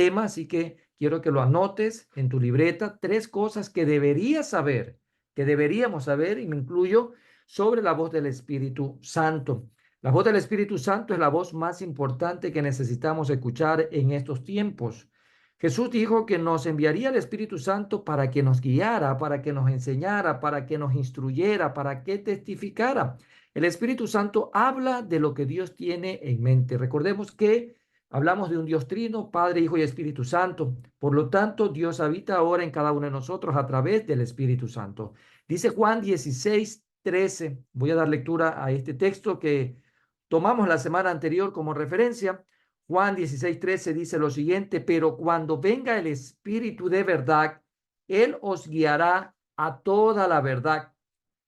tema, así que quiero que lo anotes en tu libreta. 3 cosas que deberías saber, que deberíamos saber, y me incluyo, sobre la voz del Espíritu Santo. La voz del Espíritu Santo es la voz más importante que necesitamos escuchar en estos tiempos. Jesús dijo que nos enviaría el Espíritu Santo para que nos guiara, para que nos enseñara, para que nos instruyera, para que testificara. El Espíritu Santo habla de lo que Dios tiene en mente. Recordemos que hablamos de un Dios trino, Padre, Hijo y Espíritu Santo. Por lo tanto, Dios habita ahora en cada uno de nosotros a través del Espíritu Santo. Dice Juan 16:13. Voy a dar lectura a este texto que tomamos la semana anterior como referencia. Juan 16:13 dice lo siguiente: pero cuando venga el Espíritu de verdad, Él os guiará a toda la verdad,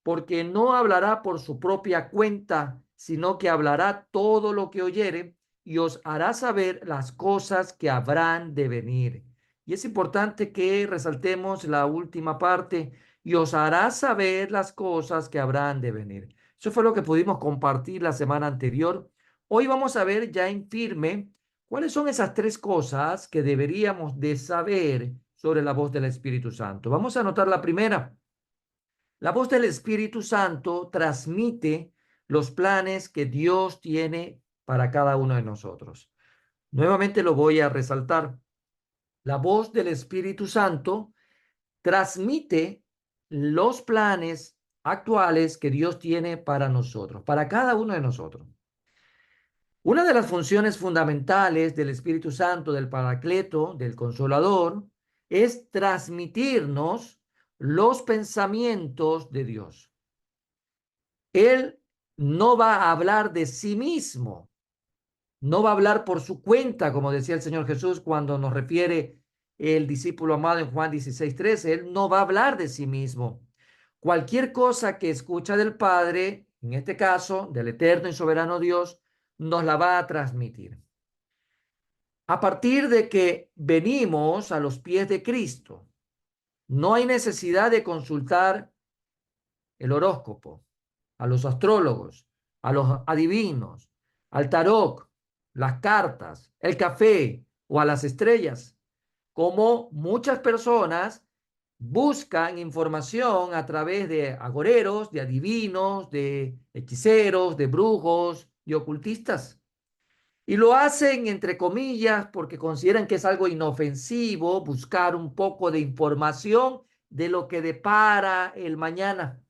porque no hablará por su propia cuenta, sino que hablará todo lo que oyere y os hará saber las cosas que habrán de venir. Y es importante que resaltemos la última parte: y os hará saber las cosas que habrán de venir. Eso fue lo que pudimos compartir la semana anterior. Hoy vamos a ver ya en firme cuáles son esas 3 cosas que deberíamos de saber sobre la voz del Espíritu Santo. Vamos a anotar la primera. La voz del Espíritu Santo transmite los planes que Dios tiene para cada uno de nosotros. Nuevamente lo voy a resaltar. La voz del Espíritu Santo transmite los planes actuales que Dios tiene para nosotros, para cada uno de nosotros. Una de las funciones fundamentales del Espíritu Santo, del Paracleto, del Consolador, es transmitirnos los pensamientos de Dios. Él no va a hablar de sí mismo, no va a hablar por su cuenta, como decía el Señor Jesús cuando nos refiere el discípulo amado en Juan 16:13. Él no va a hablar de sí mismo. Cualquier cosa que escucha del Padre, en este caso del eterno y soberano Dios, nos la va a transmitir. A partir de que venimos a los pies de Cristo, no hay necesidad de consultar el horóscopo, a los astrólogos, a los adivinos, al tarot, las cartas, el café o a las estrellas, como muchas personas buscan información a través de agoreros, de adivinos, de hechiceros, de brujos y ocultistas. Y lo hacen entre comillas porque consideran que es algo inofensivo buscar un poco de información de lo que depara el mañana.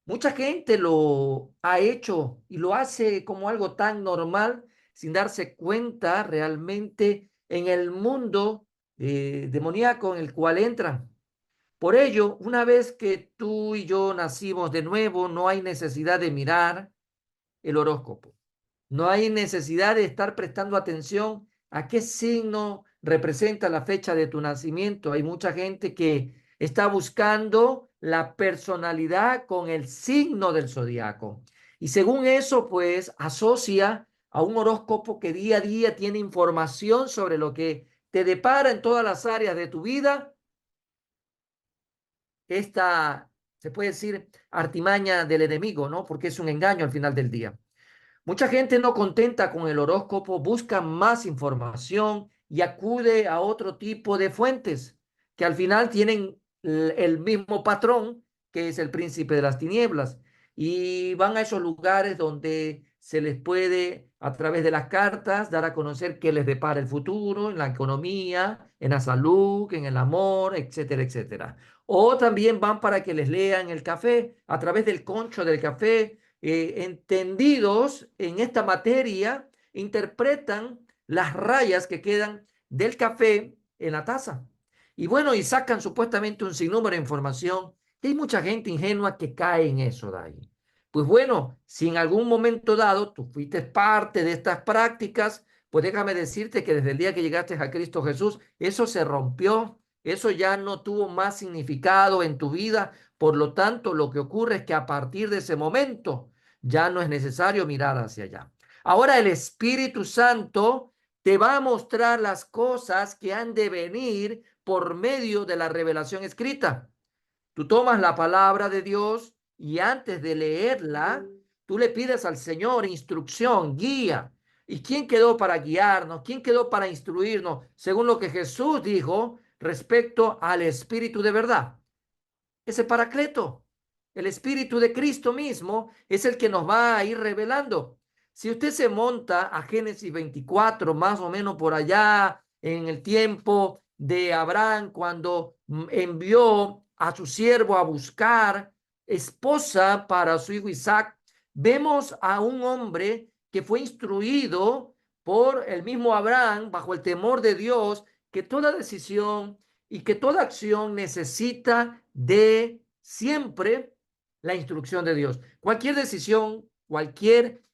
Mucha gente lo ha hecho y lo hace como algo tan normal sin darse cuenta realmente en el mundo demoníaco en el cual entran. Por ello, una vez que tú y yo nacimos de nuevo, no hay necesidad de mirar el horóscopo. No hay necesidad de estar prestando atención a qué signo representa la fecha de tu nacimiento. Hay mucha gente que está buscando la personalidad con el signo del zodiaco. Y según eso, pues asocia a un horóscopo que día a día tiene información sobre lo que te depara en todas las áreas de tu vida. Esta, se puede decir, artimaña del enemigo, ¿no? Porque es un engaño al final del día. Mucha gente no contenta con el horóscopo, busca más información y acude a otro tipo de fuentes que al final tienen el mismo patrón, que es el príncipe de las tinieblas, y van a esos lugares donde se les puede, a través de las cartas, dar a conocer qué les depara el futuro en la economía, en la salud, en el amor, etcétera, etcétera. O también van para que les lean el café a través del concho del café. Entendidos en esta materia, interpretan las rayas que quedan del café en la taza. Y bueno, y sacan supuestamente un sinnúmero de información. Y hay mucha gente ingenua que cae en eso, Dai. Pues bueno, si en algún momento dado tú fuiste parte de estas prácticas, pues déjame decirte que desde el día que llegaste a Cristo Jesús, eso se rompió, eso ya no tuvo más significado en tu vida. Por lo tanto, lo que ocurre es que a partir de ese momento ya no es necesario mirar hacia allá. Ahora el Espíritu Santo te va a mostrar las cosas que han de venir por medio de la revelación escrita. Tú tomas la palabra de Dios y antes de leerla, tú le pides al Señor instrucción, guía. ¿Y quién quedó para guiarnos? ¿Quién quedó para instruirnos? Según lo que Jesús dijo respecto al Espíritu de verdad. Ese Paracleto, el Espíritu de Cristo mismo, es el que nos va a ir revelando. Si usted se monta a Génesis 24, más o menos por allá, en el tiempo de Abraham, cuando envió a su siervo a buscar esposa para su hijo Isaac, vemos a un hombre que fue instruido por el mismo Abraham bajo el temor de Dios, que toda decisión y que toda acción necesita de siempre la instrucción de Dios. Cualquier decisión, cualquier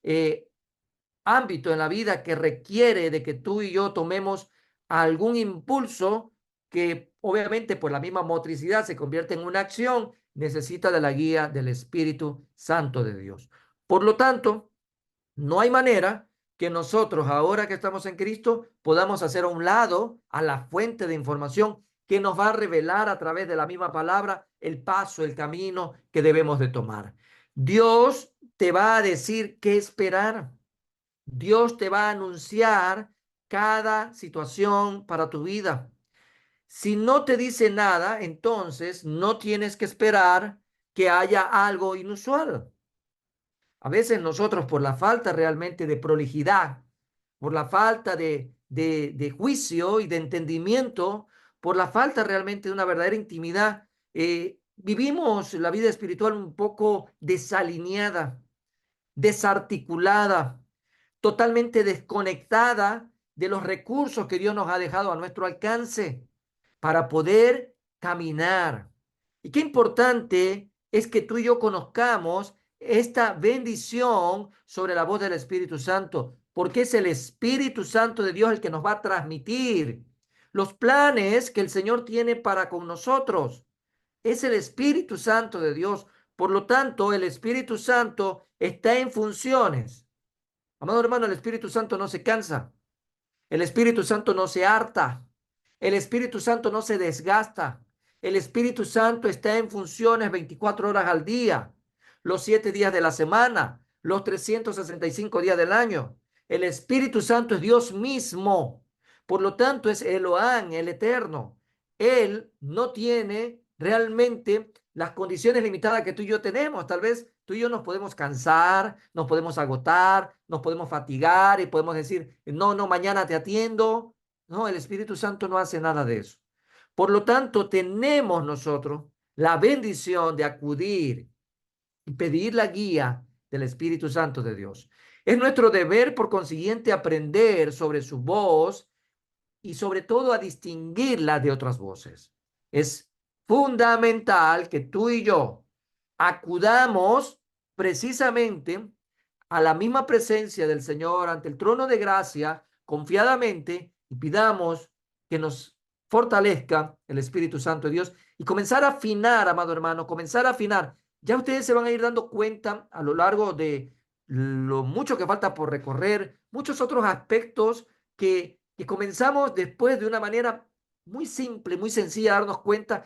ámbito en la vida que requiere de que tú y yo tomemos algún impulso que obviamente por la misma motricidad se convierte en una acción, necesita de la guía del Espíritu Santo de Dios. Por lo tanto, no hay manera que nosotros, ahora que estamos en Cristo, podamos hacer a un lado a la fuente de información que nos va a revelar a través de la misma palabra el paso, el camino que debemos de tomar. Dios te va a decir qué esperar. Dios te va a anunciar cada situación para tu vida. Si no te dice nada, entonces no tienes que esperar que haya algo inusual. A veces nosotros por la falta realmente de prolijidad, por la falta de juicio y de entendimiento, por la falta realmente de una verdadera intimidad, vivimos la vida espiritual un poco desalineada, desarticulada, totalmente desconectada de los recursos que Dios nos ha dejado a nuestro alcance para poder caminar. Y qué importante es que tú y yo conozcamos esta bendición sobre la voz del Espíritu Santo, porque es el Espíritu Santo de Dios el que nos va a transmitir los planes que el Señor tiene para con nosotros. Es el Espíritu Santo de Dios. Por lo tanto, el Espíritu Santo está en funciones. Amado hermano, el Espíritu Santo no se cansa. El Espíritu Santo no se harta. El Espíritu Santo no se desgasta. El Espíritu Santo está en funciones 24 horas al día, los 7 días de la semana, los 365 días del año. El Espíritu Santo es Dios mismo. Por lo tanto, es Elohim, el Eterno. Él no tiene realmente las condiciones limitadas que tú y yo tenemos. Tal vez tú y yo nos podemos cansar, nos podemos agotar, nos podemos fatigar y podemos decir, no, no, mañana te atiendo. No, el Espíritu Santo no hace nada de eso. Por lo tanto, tenemos nosotros la bendición de acudir y pedir la guía del Espíritu Santo de Dios. Es nuestro deber, por consiguiente, aprender sobre su voz y sobre todo a distinguirla de otras voces. Es fundamental que tú y yo acudamos precisamente a la misma presencia del Señor ante el trono de gracia confiadamente y pidamos que nos fortalezca el Espíritu Santo de Dios y comenzar a afinar, amado hermano, comenzar a afinar. Ya ustedes se van a ir dando cuenta a lo largo de lo mucho que falta por recorrer, muchos otros aspectos que comenzamos después de una manera muy simple, muy sencilla, a darnos cuenta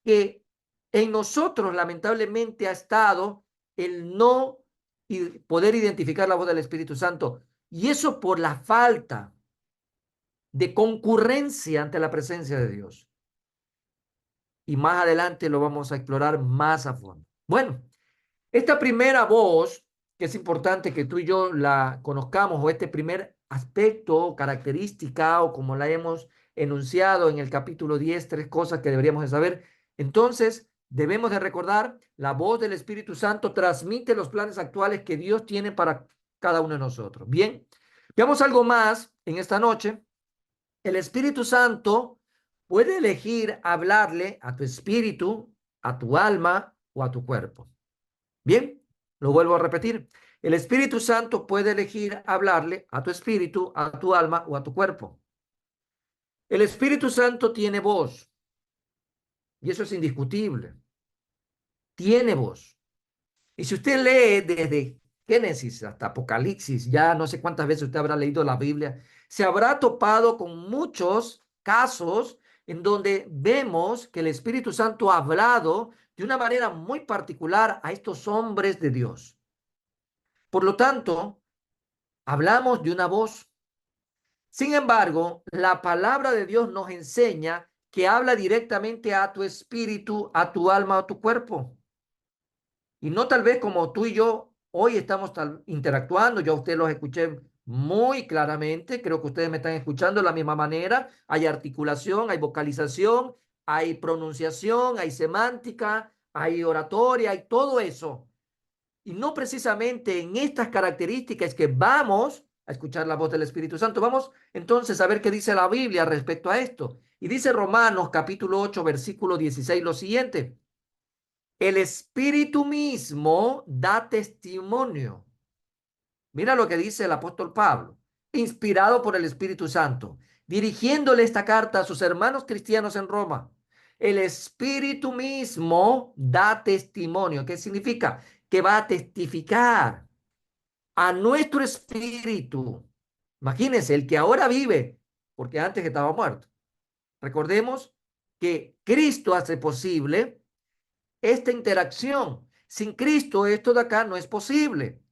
que en nosotros lamentablemente ha estado el no poder identificar la voz del Espíritu Santo. Y eso por la falta de concurrencia ante la presencia de Dios. Y más adelante lo vamos a explorar más a fondo. Bueno, esta primera voz, que es importante que tú y yo la conozcamos, o este primer aspecto, característica, o como la hemos enunciado en el capítulo 10, 3 cosas que deberíamos de saber. Entonces, debemos de recordar, la voz del Espíritu Santo transmite los planes actuales que Dios tiene para cada uno de nosotros. Bien, veamos algo más en esta noche. El Espíritu Santo puede elegir hablarle a tu espíritu, a tu alma o a tu cuerpo. Bien, lo vuelvo a repetir. El Espíritu Santo puede elegir hablarle a tu espíritu, a tu alma o a tu cuerpo. El Espíritu Santo tiene voz y eso es indiscutible. Tiene voz. Y si usted lee desde Génesis hasta Apocalipsis, ya no sé cuántas veces usted habrá leído la Biblia, se habrá topado con muchos casos en donde vemos que el Espíritu Santo ha hablado de una manera muy particular a estos hombres de Dios. Por lo tanto, Hablamos de una voz. Sin embargo, la palabra de Dios nos enseña que habla directamente a tu espíritu, a tu alma, a tu cuerpo. Y no tal vez como tú y yo hoy estamos interactuando, yo a ustedes los escuché muy claramente, creo que ustedes me están escuchando de la misma manera, hay articulación, hay vocalización, hay pronunciación, hay semántica, hay oratoria, hay todo eso. Y no precisamente en estas características que vamos a escuchar la voz del Espíritu Santo. Vamos entonces a ver qué dice la Biblia respecto a esto. Y dice Romanos capítulo 8, versículo 16 lo siguiente. El Espíritu mismo da testimonio. Mira lo que dice el apóstol Pablo, inspirado por el Espíritu Santo, dirigiéndole esta carta a sus hermanos cristianos en Roma. El Espíritu mismo da testimonio. ¿Qué significa? Que va a testificar a nuestro espíritu. Imagínense, el que ahora vive, porque antes estaba muerto. Recordemos que Cristo hace posible esta interacción. Sin Cristo esto de acá no es posible.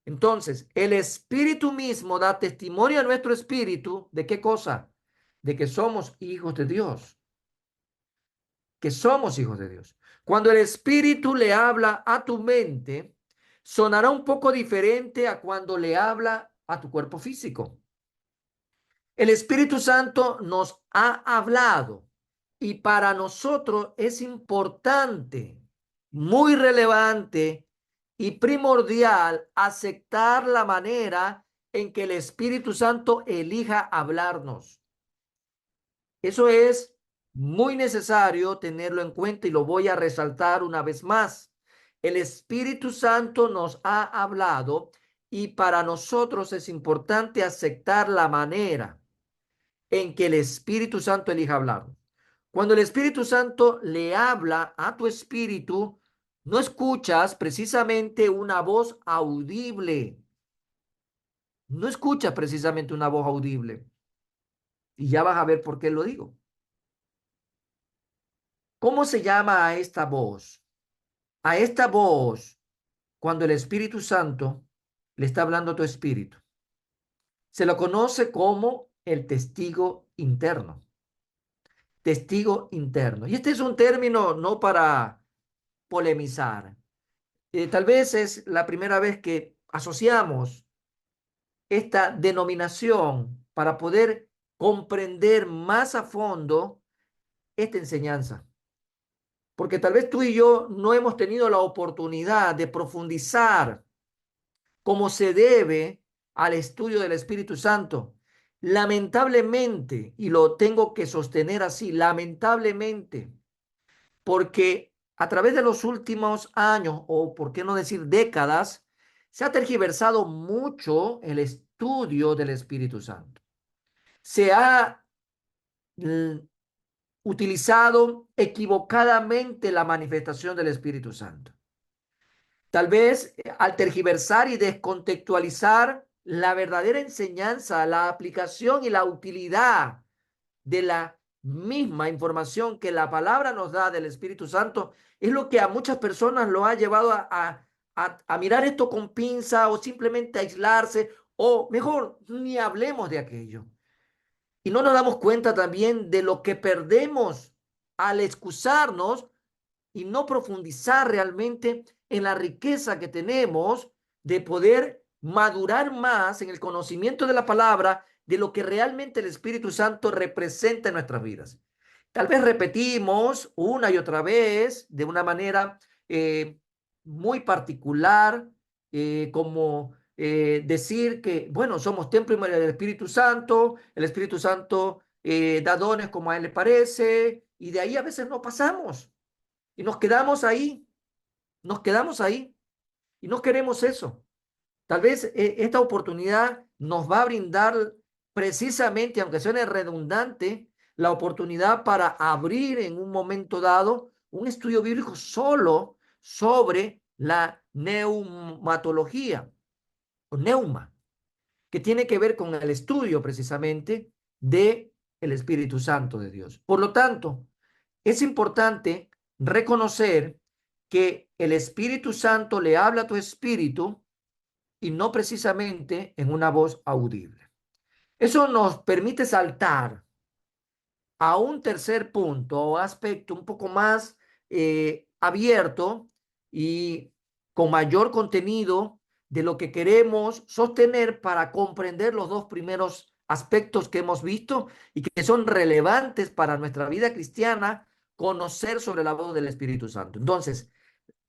Entonces, el Espíritu mismo da testimonio a nuestro espíritu de qué cosa? De que somos hijos de Dios, que somos hijos de Dios. Cuando el Espíritu le habla a tu mente, sonará un poco diferente a cuando le habla a tu cuerpo físico. El Espíritu Santo nos ha hablado y para nosotros es importante, muy relevante y primordial aceptar la manera en que el Espíritu Santo elija hablarnos. Eso es muy necesario tenerlo en cuenta y lo voy a resaltar una vez más. El Espíritu Santo nos ha hablado y para nosotros es importante aceptar la manera en que el Espíritu Santo elija hablar. Cuando el Espíritu Santo le habla a tu espíritu, no escuchas precisamente una voz audible. No escuchas precisamente una voz audible. Y ya vas a ver por qué lo digo. ¿Cómo se llama a esta voz? A esta voz, cuando el Espíritu Santo le está hablando a tu espíritu, se lo conoce como el testigo interno. Testigo interno. Y este es un término no para polemizar. Tal vez es la primera vez que asociamos esta denominación para poder comprender más a fondo esta enseñanza. Porque tal vez tú y yo no hemos tenido la oportunidad de profundizar como se debe al estudio del Espíritu Santo. Lamentablemente, y lo tengo que sostener así, lamentablemente, porque a través de los últimos años, o por qué no decir décadas, se ha tergiversado mucho el estudio del Espíritu Santo. Se ha utilizado equivocadamente la manifestación del Espíritu Santo. Tal vez al tergiversar y descontextualizar la verdadera enseñanza, la aplicación y la utilidad de la misma información que la palabra nos da del Espíritu Santo, es lo que a muchas personas lo ha llevado a mirar esto con pinza o simplemente aislarse, o mejor, ni hablemos de aquello. Y no nos damos cuenta también de lo que perdemos al excusarnos y no profundizar realmente en la riqueza que tenemos de poder madurar más en el conocimiento de la palabra, de lo que realmente el Espíritu Santo representa en nuestras vidas. Tal vez repetimos una y otra vez de una manera muy particular, como decir que, bueno, somos templo del Espíritu Santo, el Espíritu Santo da dones como a él le parece, y de ahí a veces no pasamos. Y nos quedamos ahí y no queremos eso. Tal vez esta oportunidad nos va a brindar precisamente, aunque suene redundante, la oportunidad para abrir en un momento dado un estudio bíblico solo sobre la neumatología o neuma, que tiene que ver con el estudio precisamente de el Espíritu Santo de Dios. Por lo tanto, es importante reconocer que el Espíritu Santo le habla a tu espíritu y no precisamente en una voz audible. Eso nos permite saltar a un tercer punto o aspecto un poco más abierto y con mayor contenido de lo que queremos sostener para comprender los dos primeros aspectos que hemos visto y que son relevantes para nuestra vida cristiana, conocer sobre la voz del Espíritu Santo. Entonces,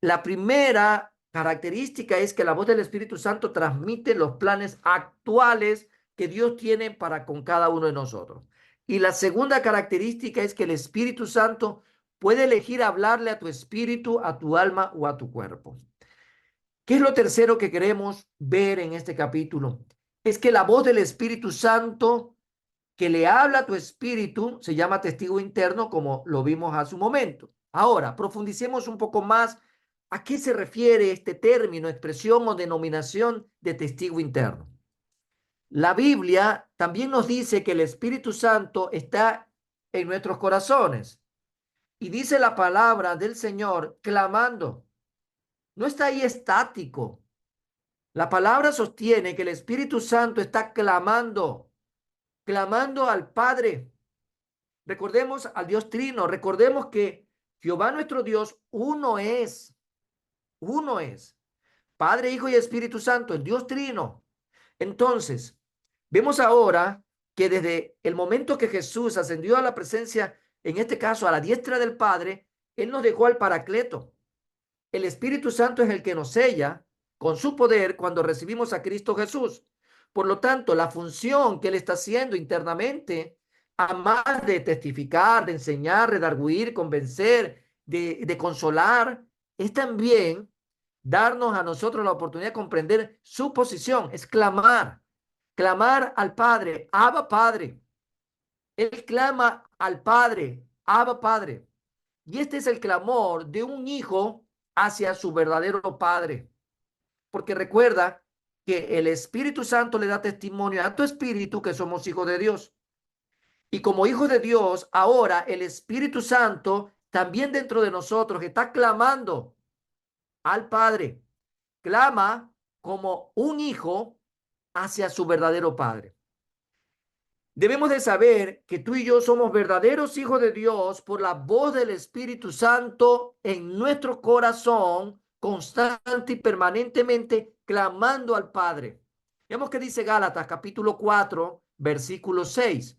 la primera característica es que la voz del Espíritu Santo transmite los planes actuales que Dios tiene para con cada uno de nosotros. Y la segunda característica es que el Espíritu Santo puede elegir hablarle a tu espíritu, a tu alma o a tu cuerpo. ¿Qué es lo tercero que queremos ver en este capítulo? Es que la voz del Espíritu Santo que le habla a tu espíritu se llama testigo interno, como lo vimos hace un momento. Ahora, profundicemos un poco más a qué se refiere este término, expresión o denominación de testigo interno. La Biblia también nos dice que el Espíritu Santo está en nuestros corazones y dice la palabra del Señor clamando. No está ahí estático. La palabra sostiene que el Espíritu Santo está clamando, clamando al Padre. Recordemos al Dios Trino, recordemos que Jehová nuestro Dios uno es, Padre, Hijo y Espíritu Santo, el Dios Trino. Entonces, vemos ahora que desde el momento que Jesús ascendió a la presencia, en este caso a la diestra del Padre, Él nos dejó al Paracleto. El Espíritu Santo es el que nos sella con su poder cuando recibimos a Cristo Jesús. Por lo tanto, la función que Él está haciendo internamente, a más de testificar, de enseñar, redarguir, convencer, de consolar, es también darnos a nosotros la oportunidad de comprender su posición, es clamar, clamar al Padre, Abba Padre. Él clama al Padre, Abba Padre. Y este es el clamor de un hijo hacia su verdadero Padre. Porque recuerda que el Espíritu Santo le da testimonio a tu espíritu que somos hijos de Dios. Y como hijos de Dios, ahora el Espíritu Santo también dentro de nosotros está clamando al Padre. Clama como un hijo hacia su verdadero Padre. Debemos de saber que tú y yo somos verdaderos hijos de Dios por la voz del Espíritu Santo en nuestro corazón, constante y permanentemente clamando al Padre. Veamos qué dice Gálatas capítulo 4, versículo 6.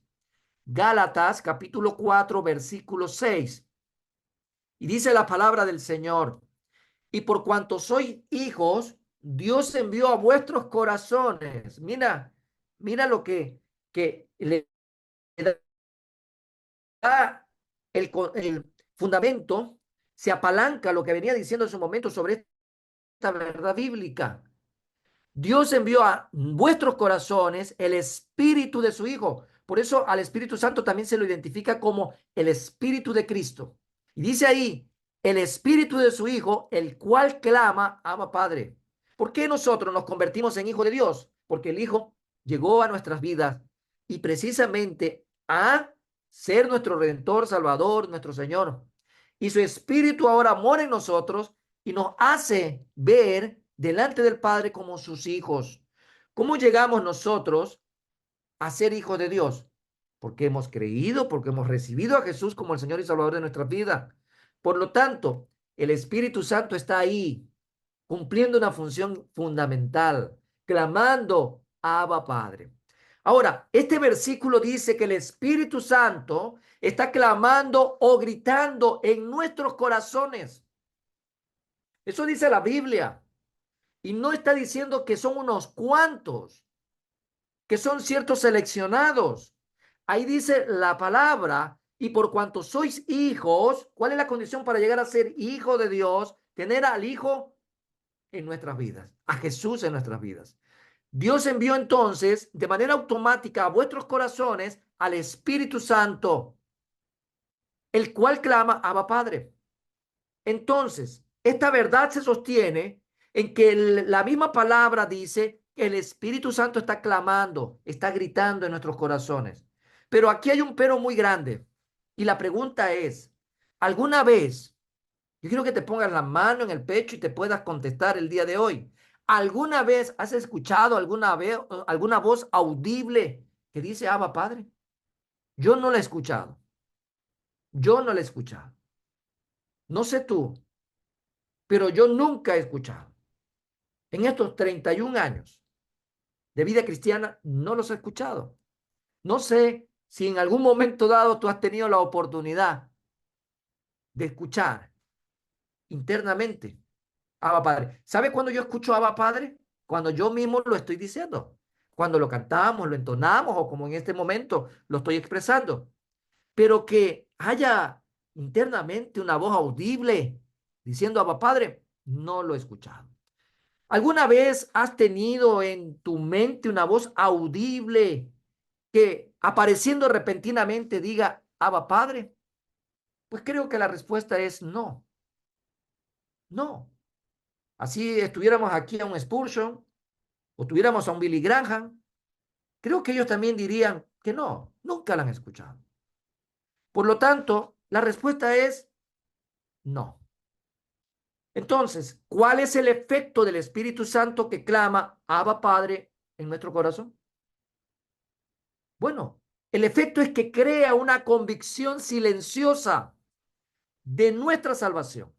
Gálatas capítulo 4, versículo 6. Y dice la palabra del Señor: y por cuanto sois hijos, Dios envió a vuestros corazones. Mira lo que le da el fundamento, se apalanca lo que venía diciendo en su momento sobre esta verdad bíblica. Dios envió a vuestros corazones el espíritu de su Hijo. Por eso al Espíritu Santo también se lo identifica como el Espíritu de Cristo. Y dice ahí, el Espíritu de su Hijo, el cual clama, Abba Padre. ¿Por qué nosotros nos convertimos en hijos de Dios? Porque el Hijo llegó a nuestras vidas y precisamente a ser nuestro Redentor, Salvador, nuestro Señor. Y su Espíritu ahora mora en nosotros y nos hace ver delante del Padre como sus hijos. ¿Cómo llegamos nosotros a ser hijos de Dios? Porque hemos creído, porque hemos recibido a Jesús como el Señor y Salvador de nuestra vida. Por lo tanto, el Espíritu Santo está ahí, cumpliendo una función fundamental, clamando a Abba Padre. Ahora, este versículo dice que el Espíritu Santo está clamando o gritando en nuestros corazones. Eso dice la Biblia. Y no está diciendo que son unos cuantos, que son ciertos seleccionados. Ahí dice la palabra, y por cuanto sois hijos, ¿cuál es la condición para llegar a ser hijo de Dios? Tener al Hijo en nuestras vidas, a Jesús en nuestras vidas. Dios envió entonces de manera automática a vuestros corazones al Espíritu Santo, el cual clama Abba Padre. Entonces, esta verdad se sostiene en que la misma palabra dice que el Espíritu Santo está clamando, está gritando en nuestros corazones. Pero aquí hay un pero muy grande. Y la pregunta es, ¿alguna vez, yo quiero que te pongas la mano en el pecho y te puedas contestar el día de hoy, ¿Alguna vez has escuchado alguna voz audible que dice Abba Padre? Yo no la he escuchado. Yo no la he escuchado. No sé tú, pero yo nunca he escuchado. En estos 31 años de vida cristiana, no los he escuchado. No sé si en algún momento dado tú has tenido la oportunidad de escuchar internamente Abba Padre. ¿Sabe cuándo yo escucho Abba Padre? Cuando yo mismo lo estoy diciendo. Cuando lo cantamos, lo entonamos o como en este momento lo estoy expresando. Pero que haya internamente una voz audible diciendo Abba Padre, no lo he escuchado. ¿Alguna vez has tenido en tu mente una voz audible que apareciendo repentinamente diga Abba Padre? Pues creo que la respuesta es no, no. Así estuviéramos aquí a un Spurgeon o tuviéramos a un Billy Graham, creo que ellos también dirían que no, nunca la han escuchado. Por lo tanto, la respuesta es no. Entonces, ¿cuál es el efecto del Espíritu Santo que clama Abba Padre en nuestro corazón? Bueno, el efecto es que crea una convicción silenciosa de nuestra salvación.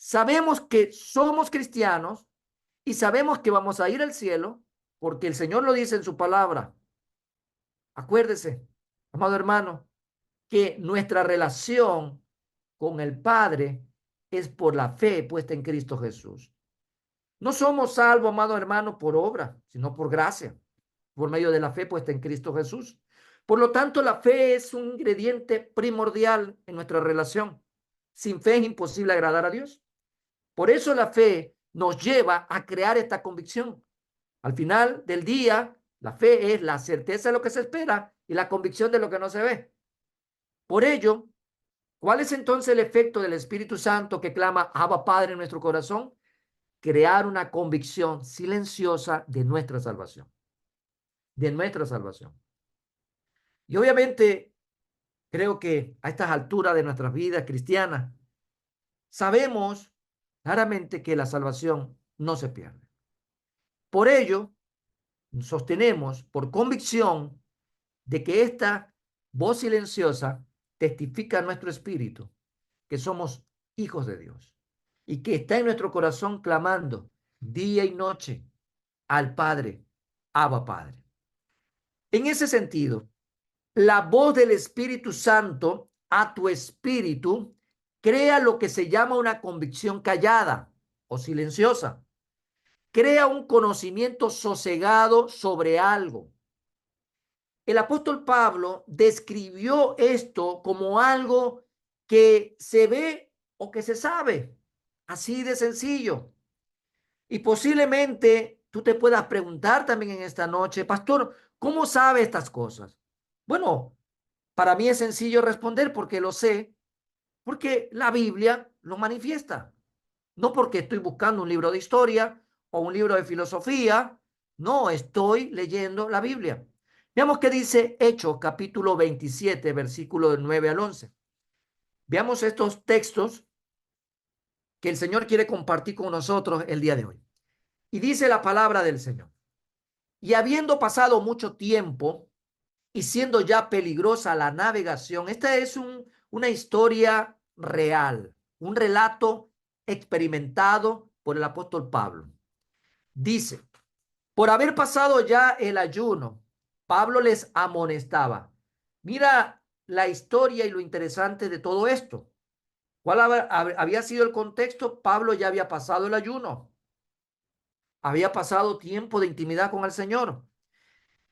Sabemos que somos cristianos y sabemos que vamos a ir al cielo porque el Señor lo dice en su palabra. Acuérdese, amado hermano, que nuestra relación con el Padre es por la fe puesta en Cristo Jesús. No somos salvos, amado hermano, por obra, sino por gracia, por medio de la fe puesta en Cristo Jesús. Por lo tanto, la fe es un ingrediente primordial en nuestra relación. Sin fe es imposible agradar a Dios. Por eso la fe nos lleva a crear esta convicción. Al final del día, la fe es la certeza de lo que se espera y la convicción de lo que no se ve. Por ello, ¿cuál es entonces el efecto del Espíritu Santo que clama Abba Padre en nuestro corazón? Crear una convicción silenciosa de nuestra salvación, de nuestra salvación. Y obviamente, creo que a estas alturas de nuestras vidas cristianas, sabemos claramente que la salvación no se pierde. Por ello, sostenemos por convicción de que esta voz silenciosa testifica a nuestro espíritu que somos hijos de Dios y que está en nuestro corazón clamando día y noche al Padre, Abba Padre. En ese sentido, la voz del Espíritu Santo a tu espíritu crea lo que se llama una convicción callada o silenciosa. Crea un conocimiento sosegado sobre algo. El apóstol Pablo describió esto como algo que se ve o que se sabe, así de sencillo. Y posiblemente tú te puedas preguntar también en esta noche, pastor, ¿cómo sabe estas cosas? Bueno, para mí es sencillo responder porque lo sé, porque la Biblia lo manifiesta. No porque estoy buscando un libro de historia o un libro de filosofía, no, estoy leyendo la Biblia. Veamos qué dice Hechos capítulo 27, versículo del 9 al 11. Veamos estos textos que el Señor quiere compartir con nosotros el día de hoy. Y dice la palabra del Señor. Y habiendo pasado mucho tiempo y siendo ya peligrosa la navegación, esta es una historia real, un relato experimentado por el apóstol Pablo. Dice, por haber pasado ya el ayuno, Pablo les amonestaba. Mira la historia y lo interesante de todo esto. ¿Cuál había sido el contexto? Pablo ya había pasado el ayuno, había pasado tiempo de intimidad con el Señor.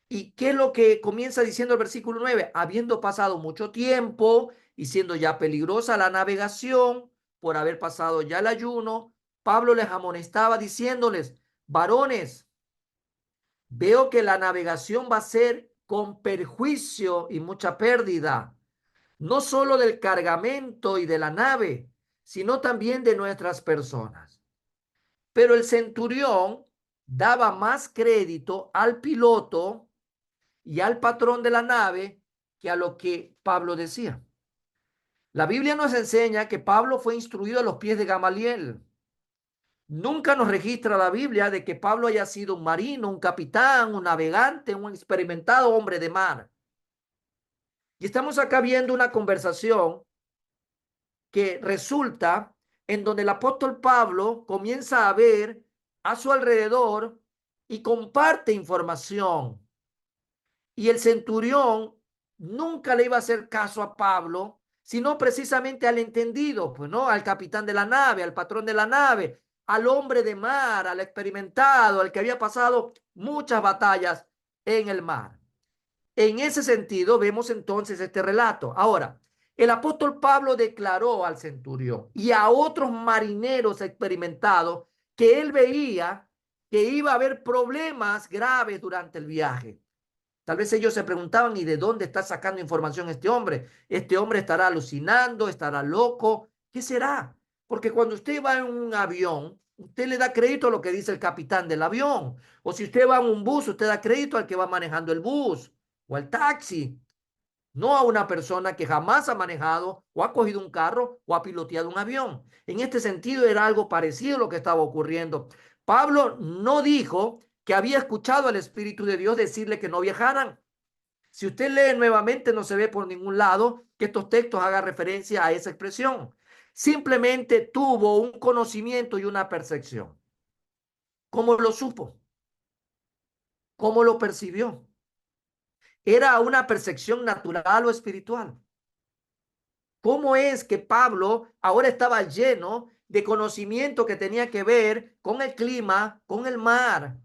¿Y qué es lo que comienza diciendo el versículo 9? Habiendo pasado mucho tiempo y siendo ya peligrosa la navegación, por haber pasado ya el ayuno, Pablo les amonestaba diciéndoles, varones, veo que la navegación va a ser con perjuicio y mucha pérdida, no solo del cargamento y de la nave, sino también de nuestras personas. Pero el centurión daba más crédito al piloto y al patrón de la nave que a lo que Pablo decía. La Biblia nos enseña que Pablo fue instruido a los pies de Gamaliel. Nunca nos registra la Biblia de que Pablo haya sido un marino, un capitán, un navegante, un experimentado hombre de mar. Y estamos acá viendo una conversación que resulta en donde el apóstol Pablo comienza a ver a su alrededor y comparte información. Y el centurión nunca le iba a hacer caso a Pablo, sino precisamente al entendido, pues no, al capitán de la nave, al patrón de la nave, al hombre de mar, al experimentado, al que había pasado muchas batallas en el mar. En ese sentido, vemos entonces este relato. Ahora, el apóstol Pablo declaró al centurión y a otros marineros experimentados que él veía que iba a haber problemas graves durante el viaje. Tal vez ellos se preguntaban, ¿y de dónde está sacando información este hombre? ¿Este hombre estará alucinando? ¿Estará loco? ¿Qué será? Porque cuando usted va en un avión, usted le da crédito a lo que dice el capitán del avión. O si usted va en un bus, usted da crédito al que va manejando el bus o al taxi, no a una persona que jamás ha manejado o ha cogido un carro o ha piloteado un avión. En este sentido era algo parecido a lo que estaba ocurriendo. Pablo no dijo que había escuchado al Espíritu de Dios decirle que no viajaran. Si usted lee nuevamente, no se ve por ningún lado que estos textos hagan referencia a esa expresión. Simplemente tuvo un conocimiento y una percepción. ¿Cómo lo supo? ¿Cómo lo percibió? ¿Era una percepción natural o espiritual? ¿Cómo es que Pablo ahora estaba lleno de conocimiento que tenía que ver con el clima, con el mar,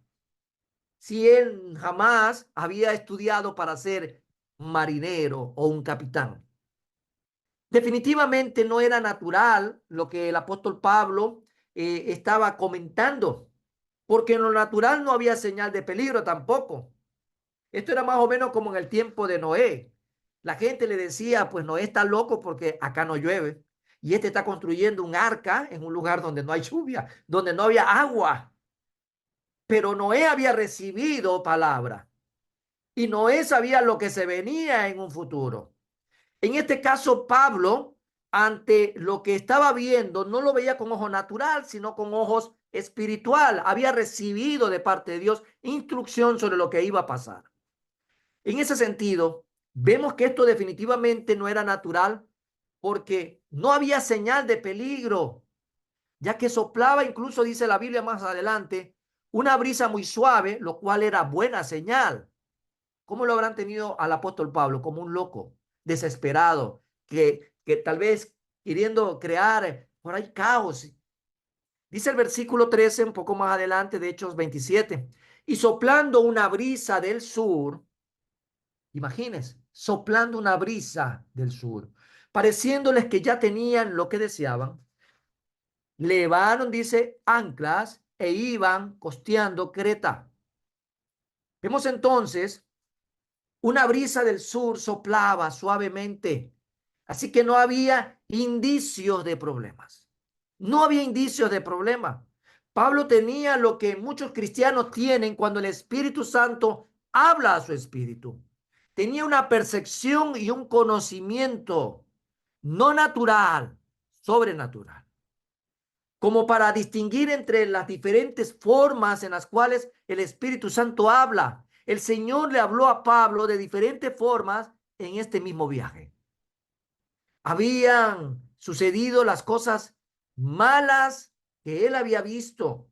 si él jamás había estudiado para ser marinero o un capitán? Definitivamente no era natural lo que el apóstol Pablo estaba comentando, porque en lo natural no había señal de peligro tampoco. Esto era más o menos como en el tiempo de Noé. La gente le decía, pues Noé está loco porque acá no llueve. Y este está construyendo un arca en un lugar donde no hay lluvia, donde no había agua. Pero Noé había recibido palabra. Y Noé sabía lo que se venía en un futuro. En este caso, Pablo, ante lo que estaba viendo, no lo veía con ojo natural, sino con ojos espiritual. Había recibido de parte de Dios instrucción sobre lo que iba a pasar. En ese sentido, vemos que esto definitivamente no era natural porque no había señal de peligro, ya que soplaba, incluso dice la Biblia más adelante, una brisa muy suave, lo cual era buena señal. ¿Cómo lo habrán tenido al apóstol Pablo? Como un loco, desesperado, que tal vez queriendo crear por ahí caos. Dice el versículo 13, un poco más adelante de Hechos 27, y soplando una brisa del sur. Imagínense, soplando una brisa del sur, pareciéndoles que ya tenían lo que deseaban, levaron, dice, anclas e iban costeando Creta. Vemos entonces una brisa del sur soplaba suavemente, así que no había indicios de problemas. No había indicios de problemas. Pablo tenía lo que muchos cristianos tienen cuando el Espíritu Santo habla a su espíritu. Tenía una percepción y un conocimiento no natural, sobrenatural, como para distinguir entre las diferentes formas en las cuales el Espíritu Santo habla. El Señor le habló a Pablo de diferentes formas en este mismo viaje. Habían sucedido las cosas malas que él había visto.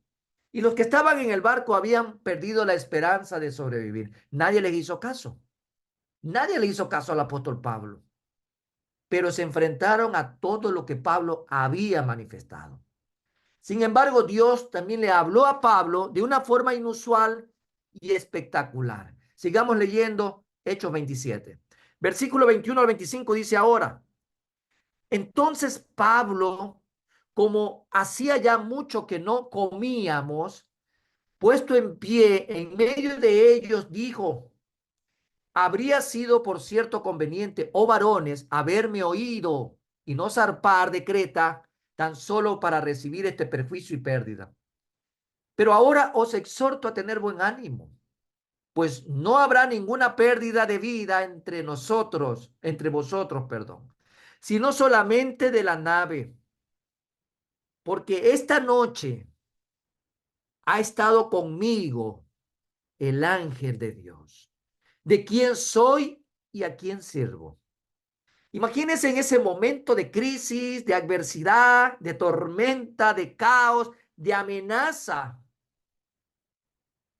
Y los que estaban en el barco habían perdido la esperanza de sobrevivir. Nadie les hizo caso. Nadie le hizo caso al apóstol Pablo. Pero se enfrentaron a todo lo que Pablo había manifestado. Sin embargo, Dios también le habló a Pablo de una forma inusual y espectacular. Sigamos leyendo Hechos 27. Versículo 21 al 25 dice ahora, entonces Pablo, como hacía ya mucho que no comíamos, puesto en pie en medio de ellos, dijo, habría sido por cierto conveniente, oh varones, haberme oído y no zarpar de Creta tan solo para recibir este perjuicio y pérdida. Pero ahora os exhorto a tener buen ánimo, pues no habrá ninguna pérdida de vida entre nosotros, entre vosotros, perdón, sino solamente de la nave, porque esta noche ha estado conmigo el ángel de Dios, de quién soy y a quién sirvo. Imagínense en ese momento de crisis, de adversidad, de tormenta, de caos, de amenaza,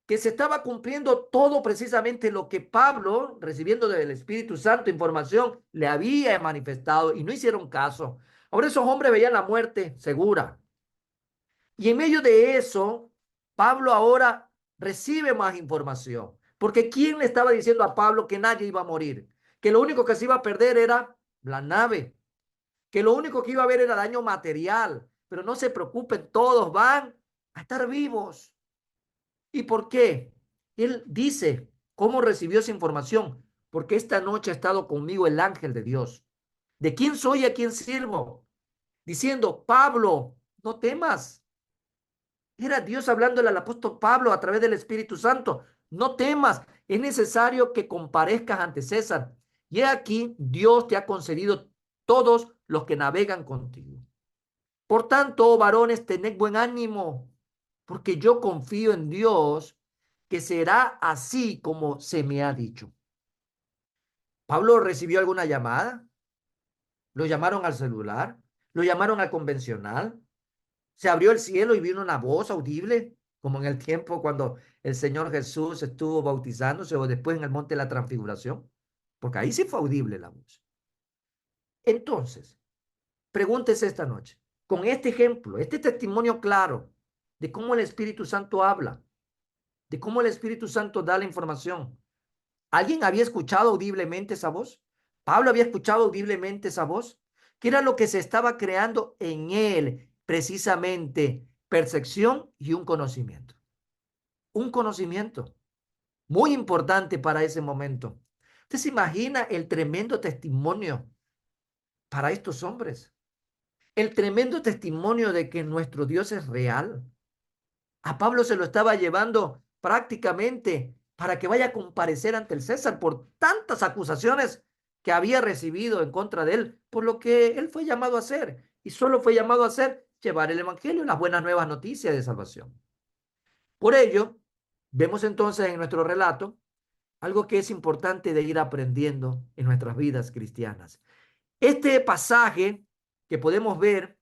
que se estaba cumpliendo todo precisamente lo que Pablo, recibiendo del Espíritu Santo información, le había manifestado y no hicieron caso. Ahora esos hombres veían la muerte segura. Y en medio de eso, Pablo ahora recibe más información. Porque ¿quién le estaba diciendo a Pablo que nadie iba a morir? Que lo único que se iba a perder era la nave. Que lo único que iba a haber era daño material. Pero no se preocupen, todos van a estar vivos. ¿Y por qué? Él dice, ¿cómo recibió esa información? Porque esta noche ha estado conmigo el ángel de Dios. ¿De quién soy y a quién sirvo? Diciendo, Pablo, no temas. Era Dios hablándole al apóstol Pablo a través del Espíritu Santo. No temas, es necesario que comparezcas ante César. Y he aquí, Dios te ha concedido todos los que navegan contigo. Por tanto, oh varones, tened buen ánimo, porque yo confío en Dios que será así como se me ha dicho. Pablo recibió alguna llamada, lo llamaron al celular, lo llamaron al convencional, se abrió el cielo y vino una voz audible, como en el tiempo cuando el Señor Jesús estuvo bautizándose o después en el monte de la transfiguración, porque ahí sí fue audible la voz. Entonces, pregúntese esta noche, con este ejemplo, este testimonio claro de cómo el Espíritu Santo habla, de cómo el Espíritu Santo da la información. ¿Alguien había escuchado audiblemente esa voz? ¿Pablo había escuchado audiblemente esa voz? ¿Qué era lo que se estaba creando en él? Precisamente percepción y un conocimiento. Un conocimiento muy importante para ese momento. ¿Usted se imagina el tremendo testimonio para estos hombres? El tremendo testimonio de que nuestro Dios es real. A Pablo se lo estaba llevando prácticamente para que vaya a comparecer ante el César por tantas acusaciones que había recibido en contra de él, por lo que él fue llamado a hacer. Y solo fue llamado a hacer llevar el evangelio, las buenas nuevas noticias de salvación. Por ello, vemos entonces en nuestro relato algo que es importante de ir aprendiendo en nuestras vidas cristianas. Este pasaje que podemos ver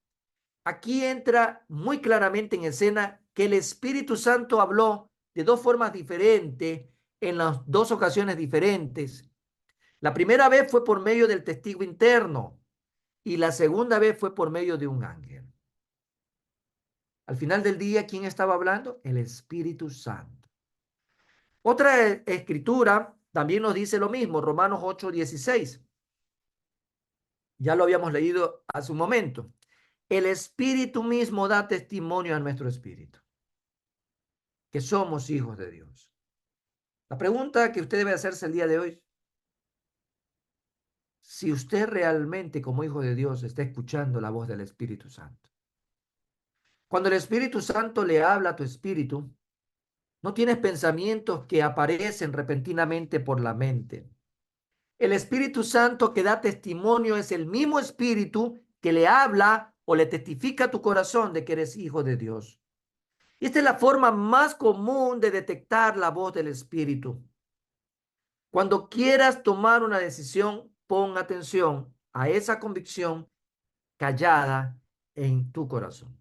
aquí entra muy claramente en escena que el Espíritu Santo habló de dos formas diferentes en las dos ocasiones diferentes. La primera vez fue por medio del testigo interno y la segunda vez fue por medio de un ángel. Al final del día, ¿quién estaba hablando? El Espíritu Santo. Otra escritura también nos dice lo mismo, Romanos 8:16. Ya lo habíamos leído hace un momento. El Espíritu mismo da testimonio a nuestro espíritu que somos hijos de Dios. La pregunta que usted debe hacerse el día de hoy, si usted realmente como hijo de Dios está escuchando la voz del Espíritu Santo. Cuando el Espíritu Santo le habla a tu espíritu, no tienes pensamientos que aparecen repentinamente por la mente. El Espíritu Santo que da testimonio es el mismo Espíritu que le habla o le testifica a tu corazón de que eres hijo de Dios. Y esta es la forma más común de detectar la voz del Espíritu. Cuando quieras tomar una decisión, pon atención a esa convicción callada en tu corazón.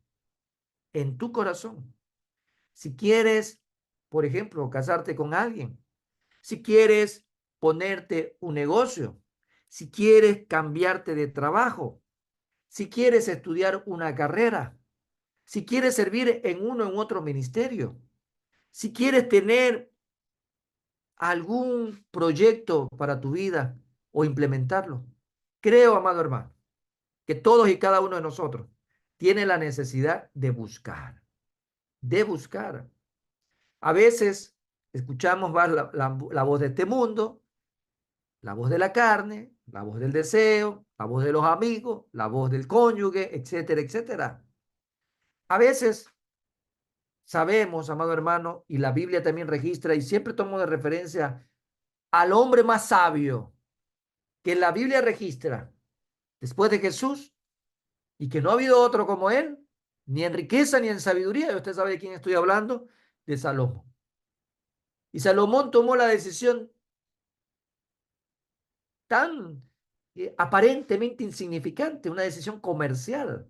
En tu corazón. Si quieres, por ejemplo, casarte con alguien, si quieres ponerte un negocio, si quieres cambiarte de trabajo, si quieres estudiar una carrera, si quieres servir en uno o en otro ministerio, si quieres tener algún proyecto para tu vida o implementarlo. Creo, amado hermano, que todos y cada uno de nosotros tiene la necesidad de buscar, de buscar. A veces escuchamos más la voz de este mundo, la voz de la carne, la voz del deseo, la voz de los amigos, la voz del cónyuge, etcétera, etcétera. A veces sabemos, amado hermano, y la Biblia también registra, y siempre tomo de referencia al hombre más sabio que la Biblia registra después de Jesús y que no ha habido otro como él, ni en riqueza ni en sabiduría. Y usted sabe de quién estoy hablando, de Salomón. Y Salomón tomó la decisión tan aparentemente insignificante, una decisión comercial.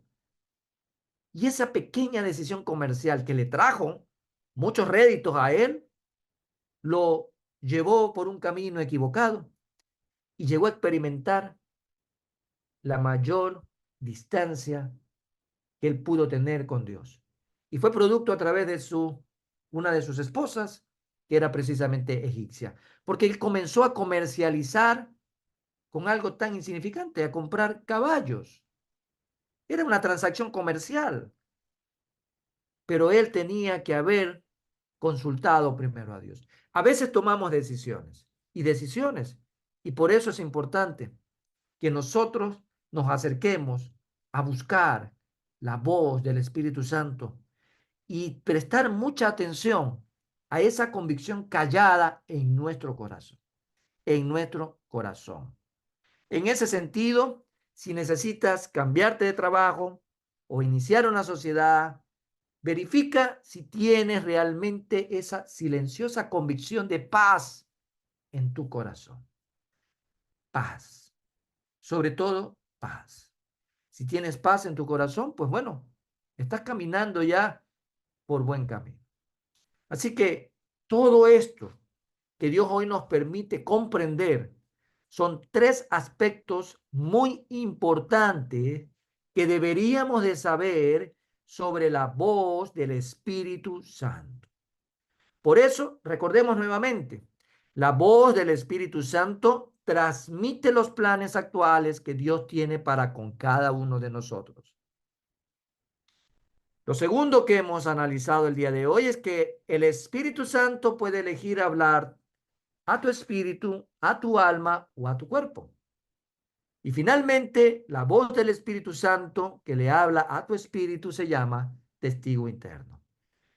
Y esa pequeña decisión comercial que le trajo muchos réditos a él, lo llevó por un camino equivocado y llegó a experimentar la mayor distancia que él pudo tener con Dios. Y fue producto a través de una de sus esposas, que era precisamente egipcia, porque él comenzó a comercializar con algo tan insignificante, a comprar caballos. Era una transacción comercial, pero él tenía que haber consultado primero a Dios. A veces tomamos decisiones, y por eso es importante que nosotros nos acerquemos a buscar la voz del Espíritu Santo y prestar mucha atención a esa convicción callada en nuestro corazón, en nuestro corazón. En ese sentido, si necesitas cambiarte de trabajo o iniciar una sociedad, verifica si tienes realmente esa silenciosa convicción de paz en tu corazón. Paz. Sobre todo, paz. Si tienes paz en tu corazón, pues bueno, estás caminando ya por buen camino. Así que todo esto que Dios hoy nos permite comprender son tres aspectos muy importantes que deberíamos de saber sobre la voz del Espíritu Santo. Por eso, recordemos nuevamente, la voz del Espíritu Santo transmite los planes actuales que Dios tiene para con cada uno de nosotros. Lo segundo que hemos analizado el día de hoy es que el Espíritu Santo puede elegir hablar a tu espíritu, a tu alma o a tu cuerpo. Y finalmente, la voz del Espíritu Santo que le habla a tu espíritu se llama testigo interno.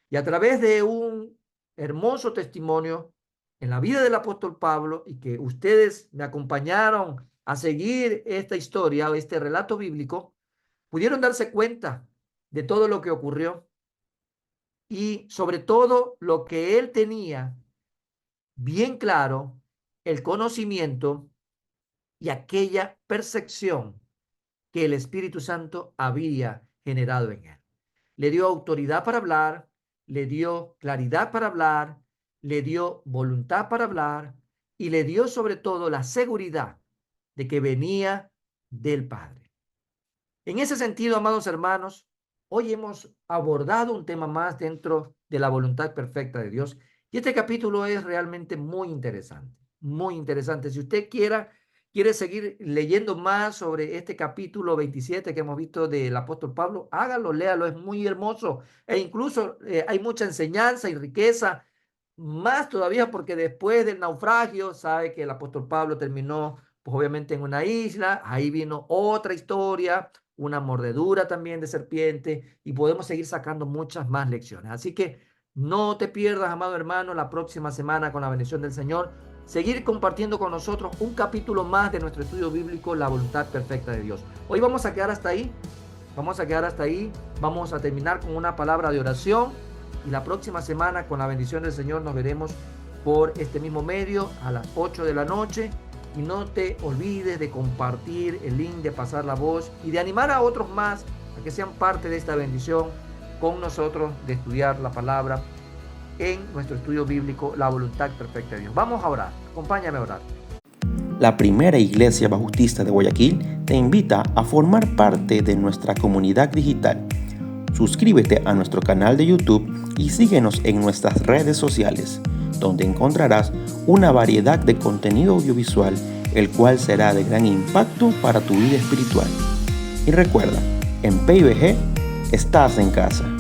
Y a través de un hermoso testimonio en la vida del apóstol Pablo, y que ustedes me acompañaron a seguir esta historia o este relato bíblico, pudieron darse cuenta de todo lo que ocurrió y sobre todo lo que él tenía bien claro, el conocimiento y aquella percepción que el Espíritu Santo había generado en él. Le dio autoridad para hablar, le dio claridad para hablar, le dio voluntad para hablar y le dio sobre todo la seguridad de que venía del Padre. En ese sentido, amados hermanos, hoy hemos abordado un tema más dentro de la voluntad perfecta de Dios. Y este capítulo es realmente muy interesante, muy interesante. Si usted quiere seguir leyendo más sobre este capítulo 27 que hemos visto del apóstol Pablo, hágalo, léalo, es muy hermoso. E incluso hay mucha enseñanza y riqueza, más todavía porque después del naufragio, sabe que el apóstol Pablo terminó, pues obviamente en una isla, ahí vino otra historia, una mordedura también de serpiente, y podemos seguir sacando muchas más lecciones. Así que no te pierdas, amado hermano, la próxima semana con la bendición del Señor, seguir compartiendo con nosotros un capítulo más de nuestro estudio bíblico, la voluntad perfecta de Dios. Hoy vamos a quedar hasta ahí, vamos a terminar con una palabra de oración, y la próxima semana con la bendición del Señor nos veremos por este mismo medio a las 8 de la noche. Y no te olvides de compartir el link, de pasar la voz y de animar a otros más a que sean parte de esta bendición con nosotros, de estudiar la palabra en nuestro estudio bíblico, la voluntad perfecta de Dios. Vamos a orar, acompáñame a orar. La Primera Iglesia Bautista de Guayaquil te invita a formar parte de nuestra comunidad digital. Suscríbete a nuestro canal de YouTube y síguenos en nuestras redes sociales, donde encontrarás una variedad de contenido audiovisual, el cual será de gran impacto para tu vida espiritual. Y recuerda, en PIBG estás en casa.